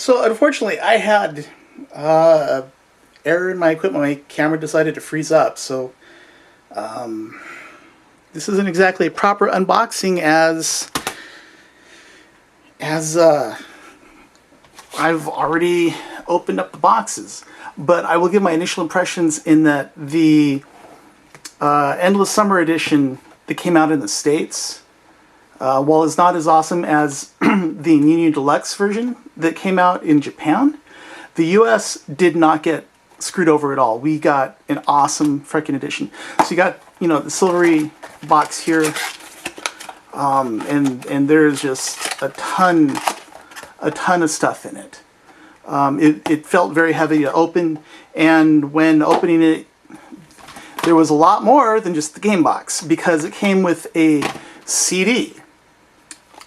So unfortunately, I had error in my equipment. My camera decided to freeze up, so this isn't exactly a proper unboxing as I've already opened up the boxes. But I will give my initial impressions in that the Endless Summer Edition that came out in the States, while it's not as awesome as the New Deluxe version that came out in Japan, the US did not get screwed over at all. We got an awesome freaking edition. So you got, you know, the silvery box here, and there's just a ton of stuff in it. It felt very heavy to open, and when opening it, there was a lot more than just the game box, because it came with a CD.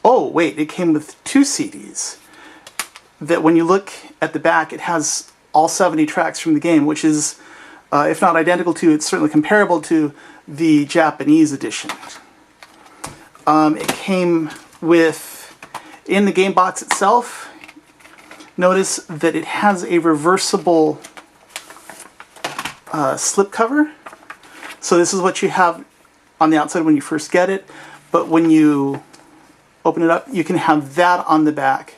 Oh wait, it came with 2 CDs. That when you look at the back, it has all 70 tracks from the game, which is, if not identical to, it's certainly comparable to the Japanese edition. It came with, in the game box itself, notice that it has a reversible slip cover. So this is what you have on the outside when you first get it, but when you open it up, you can have that on the back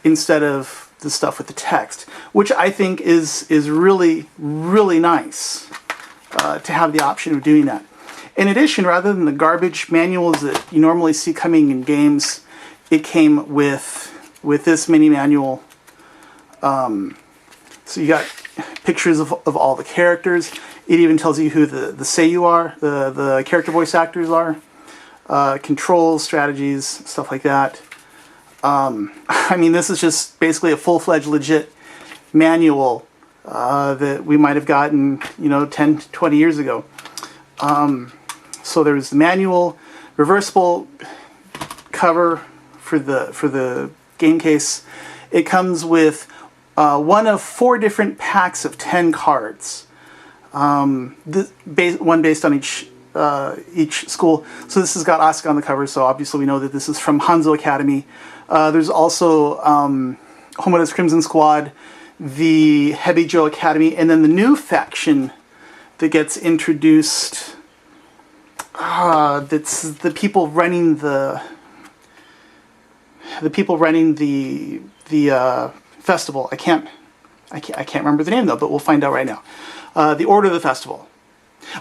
instead of the stuff with the text, which I think is really, really nice to have the option of doing that. In addition, rather than the garbage manuals that you normally see coming in games, it came with this mini manual. So you got pictures of all the characters. It even tells you who the seiyuu are, the character voice actors are, controls, strategies, stuff like that. I mean, this is just basically a full-fledged, legit manual that we might have gotten, you know, 10, 20 years ago. So there's the manual, reversible cover for the game case. It comes with one of 4 different packs of 10 cards. One based on each school. So this has got Asuka on the cover, so obviously we know that this is from Hanzo Academy. There's also Homura's Crimson Squad, the Hebijo Academy, and then the new faction that gets introduced. That's the people running the festival. I can't remember the name though, but we'll find out right now. The Order of the Festival.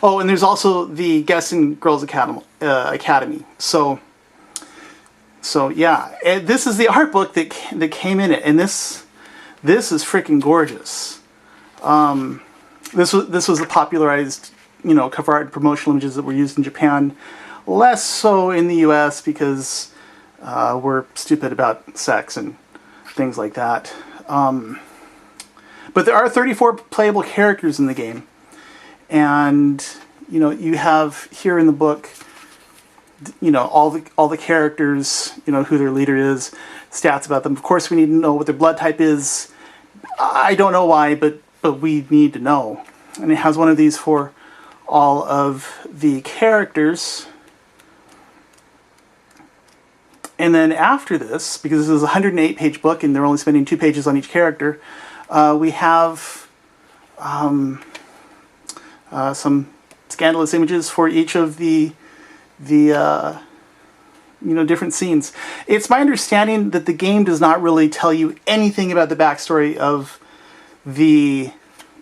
Oh, and there's also the Guys and Girls Academy. So yeah, and this is the art book that came in it, and this is freaking gorgeous. This was the popularized, you know, cover art and promotional images that were used in Japan, less so in the U.S. because we're stupid about sex and things like that. But there are 34 playable characters in the game, and you know, you have here in the book, you know, all the characters, you know, who their leader is, stats about them. Of course, we need to know what their blood type is. I don't know why, but we need to know. And it has one of these for all of the characters. And then after this, because this is a 108-page book and they're only spending 2 pages on each character, we have some scandalous images for each of the you know, different scenes. It's my understanding that the game does not really tell you anything about the backstory of the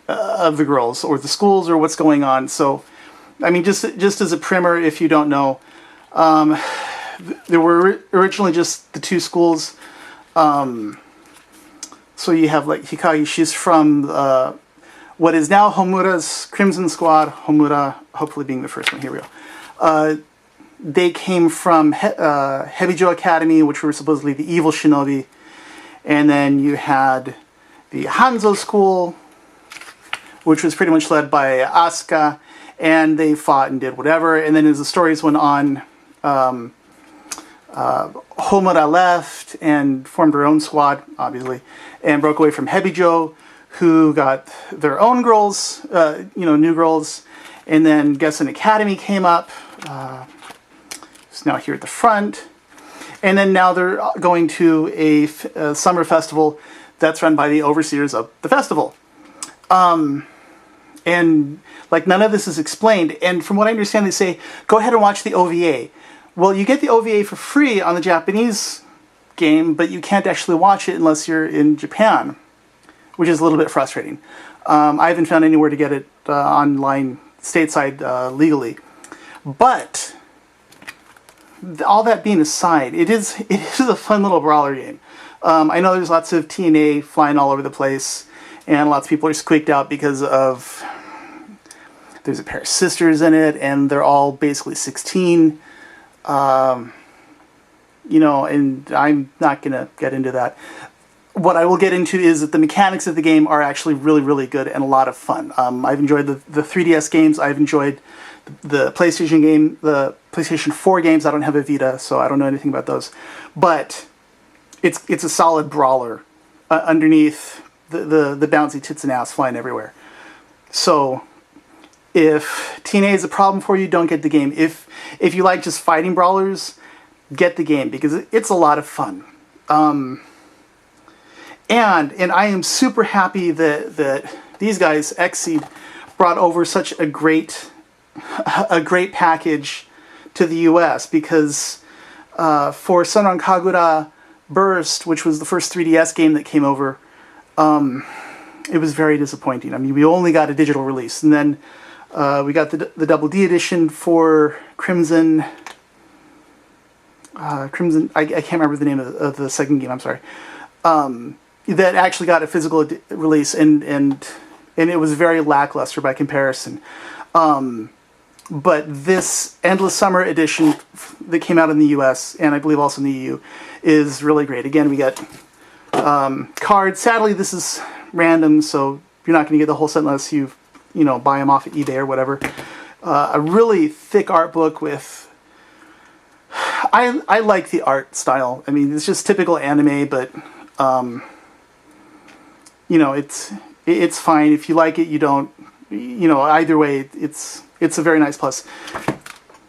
girls or the schools or what's going on. So, I mean, just as a primer, if you don't know, there were originally just the 2 schools. So you have like Hikagi. She's from what is now Homura's Crimson Squad. Homura, hopefully being the first one. Here we go. They came from Hebijo Academy, which were supposedly the evil shinobi. And then you had the Hanzo School, which was pretty much led by Asuka. And they fought and did whatever. And then as the stories went on, Homura left and formed her own squad, obviously, and broke away from Hebijo, who got their own girls, you know, new girls. And then Gessen Academy came up. It's now here at the front. And then now they're going to a summer festival that's run by the overseers of the festival. And like none of this is explained. And from what I understand, they say, go ahead and watch the OVA. Well, you get the OVA for free on the Japanese game, but you can't actually watch it unless you're in Japan, which is a little bit frustrating. I haven't found anywhere to get it online stateside legally. But all that being aside, it is a fun little brawler game. I know there's lots of TNA flying all over the place, and lots of people are squeaked out because of there's a pair of sisters in it, and they're all basically 16. You know, and I'm not going to get into that. What I will get into is that the mechanics of the game are actually really, really good and a lot of fun. I've enjoyed the 3DS games. I've enjoyed the PlayStation game, the PlayStation 4 games. I don't have a Vita, so I don't know anything about those. But it's a solid brawler underneath the bouncy tits and ass flying everywhere. So if TNA is a problem for you, don't get the game. If you like just fighting brawlers, get the game because it's a lot of fun. And I am super happy that these guys, XSEED, brought over such a great package to the US because for Senran Kagura Burst, which was the first 3DS game that came over, it was very disappointing. I mean, we only got a digital release, and then we got the Double D edition for Crimson. I can't remember the name of the second game. I'm sorry. That actually got a physical release, and it was very lackluster by comparison. But this Endless Summer edition that came out in the US, and I believe also in the EU, is really great. Again, we got cards. Sadly, this is random, so you're not going to get the whole set unless you buy them off of eBay or whatever. A really thick art book with... I like the art style. I mean, it's just typical anime, but it's fine. If you like it, you don't. Either way, it's a very nice plus.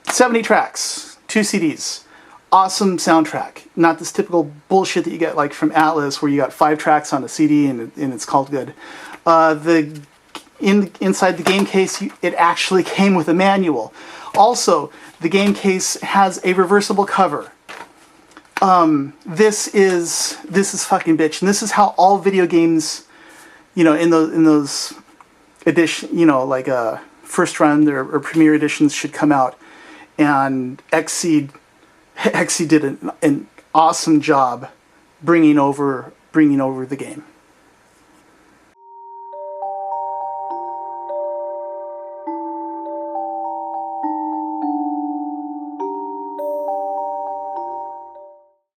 70 tracks, 2 CDs, awesome soundtrack. Not this typical bullshit that you get like from Atlas, where you got 5 tracks on a CD and it's called good. Inside the game case, it actually came with a manual. Also, the game case has a reversible cover. This is fucking bitch, and this is how all video games, in those edition, like first run or premiere editions should come out. And XSEED did an awesome job bringing over the game.